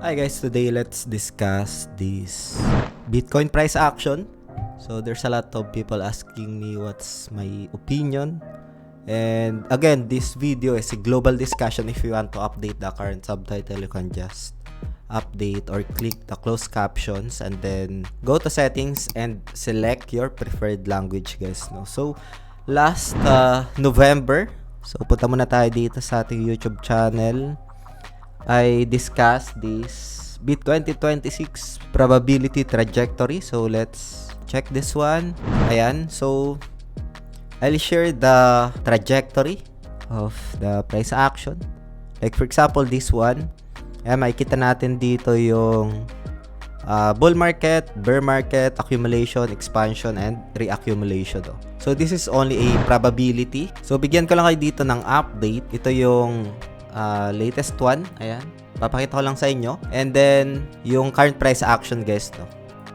Hi guys, today let's discuss this Bitcoin price action. So there's a lot of people asking me what's my opinion. And again, this video is a global discussion. If you want to update the current subtitle, you can just update or click the closed captions and then go to settings and select your preferred language, guys. No? So last November, so punta muna tayo dito sa ating YouTube channel. I discussed this Bitcoin 2026 probability trajectory. So let's check this one. Ayan. So I'll share the trajectory of the price action. Like for example, this one. Ayan, makikita natin dito yung bull market, bear market, accumulation, expansion, and reaccumulation. So this is only a probability. So bigyan ko lang kayo dito ng update. Ito yung latest one. Ayan. Papakita ko lang sa inyo. And then, yung current price action, guys.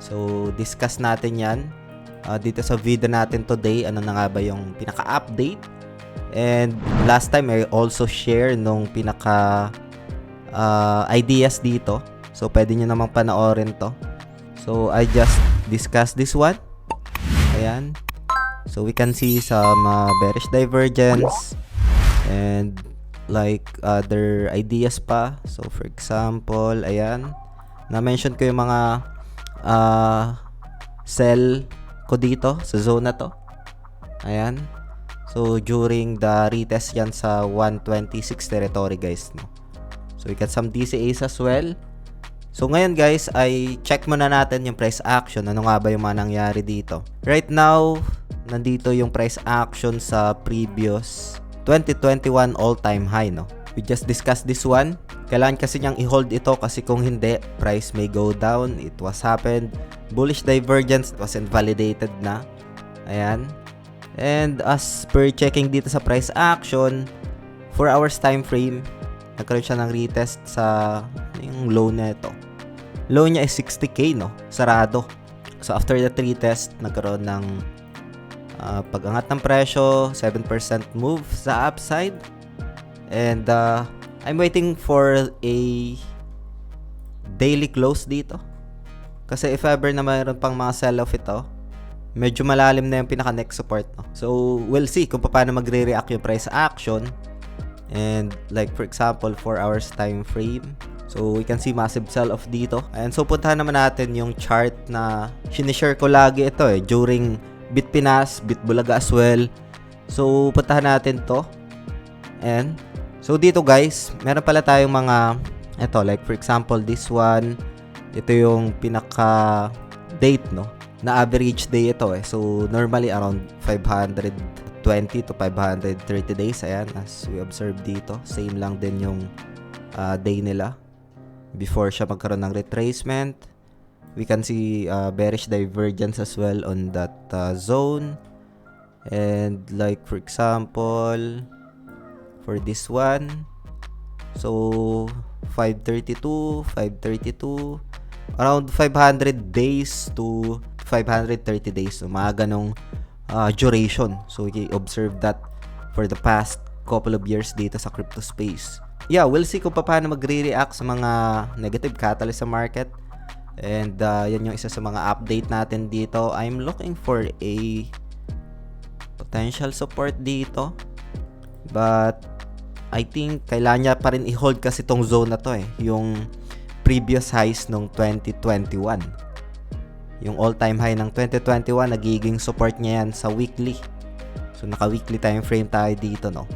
So, discuss natin yan. Dito sa video natin today, ano na nga ba yung pinaka-update. And last time, I also share nung pinaka-ideas dito. So, pwede nyo namang panoorin to. So, I just discussed this one. Ayan. So, we can see some bearish divergence. And like other ideas pa. So for example, ayan, na-mention ko yung mga sell ko dito sa zone na to. Ayan. So during the retest yan sa 126 territory, guys, no. So we got some DCAs as well. So ngayon, guys, ay check muna natin yung price action. Ano nga ba yung mga nangyari dito? Right now, nandito yung price action sa previous 2021 all-time high, no? We just discussed this one. Kailangan kasi niyang i-hold ito kasi kung hindi, price may go down. It was happened. Bullish divergence was invalidated na. Ayan. And as per checking dito sa price action, 4 hours time frame, nagkaroon siya ng retest sa yung low na ito. Low niya is 60k, no? Sarado. So after the retest, nagkaroon ng pag-angat ng presyo, 7% move sa upside. And I'm waiting for a daily close dito. Kasi if ever na mayroon pang mga sell-off ito, medyo malalim na yung pinaka-next support, no? So we'll see kung paano magre-react yung price action. And like for example, 4 hours time frame. So we can see massive sell-off dito. And so puntahan naman natin yung chart na sinishare ko lagi ito during Bitpinas, Bitbulaga as well. So, puntahan natin to. And, so dito guys, meron pala tayong mga, ito, like for example, this one, ito yung pinaka-date, no? Na average day ito So, normally around 520 to 530 days. Ayan, as we observe dito. Same lang din yung day nila before siya magkaroon ng retracement. We can see bearish divergence as well on that zone. And like for example, for this one, so 532, around 500 days to 530 days. So mga ganong duration. So we observe that for the past couple of years dito sa crypto space. Yeah, we'll see kung paano magre-react sa mga negative catalyst sa market. And yan yung isa sa mga update natin dito. I'm looking for a potential support dito. But I think kailangan niya pa rin i-hold kasi tong zone na to yung previous highs nung 2021. Yung all-time high ng 2021, nagiging support niya yan sa weekly. So naka-weekly time frame tayo dito, no.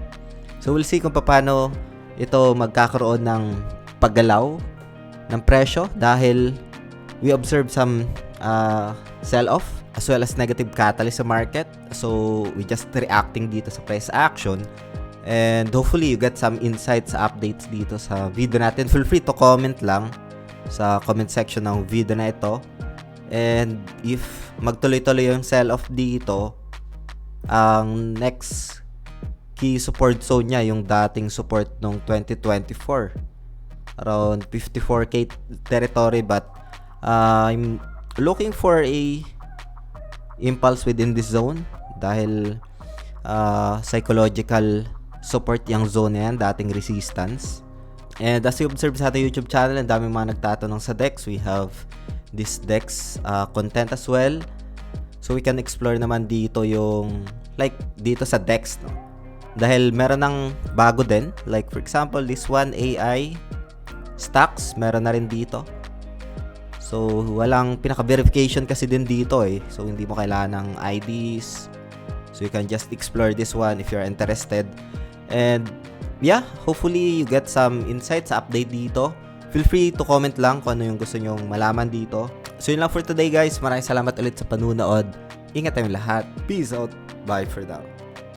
So we'll see kung paano ito magkakaroon ng paggalaw ng presyo dahil we observe some sell-off as well as negative catalyst sa market. So, we just reacting dito sa price action. And hopefully, you get some insights, updates dito sa video natin. Feel free to comment lang sa comment section ng video na ito. And if magtuloy-tuloy yung sell-off dito, ang next key support zone niya, yung dating support nung 2024. Around 54k territory, but I'm looking for a impulse within this zone dahil psychological support yung zone yan, dating resistance. And as you observe sa ating YouTube channel, ang daming mga nagtatanong sa DEX. We have this DEX content as well. So we can explore naman dito yung like dito sa DEX, no? Dahil meron ng bago din. Like for example, this one AI stocks, meron na rin dito. So walang pinaka-verification kasi din dito eh. So hindi mo kailangan ng IDs. So you can just explore this one if you're interested. And yeah, hopefully you get some insights sa update dito. Feel free to comment lang kung ano yung gusto nyong malaman dito. So yun lang for today guys. Maraming salamat ulit sa panunood. Ingat tayong lahat. Peace out. Bye for now.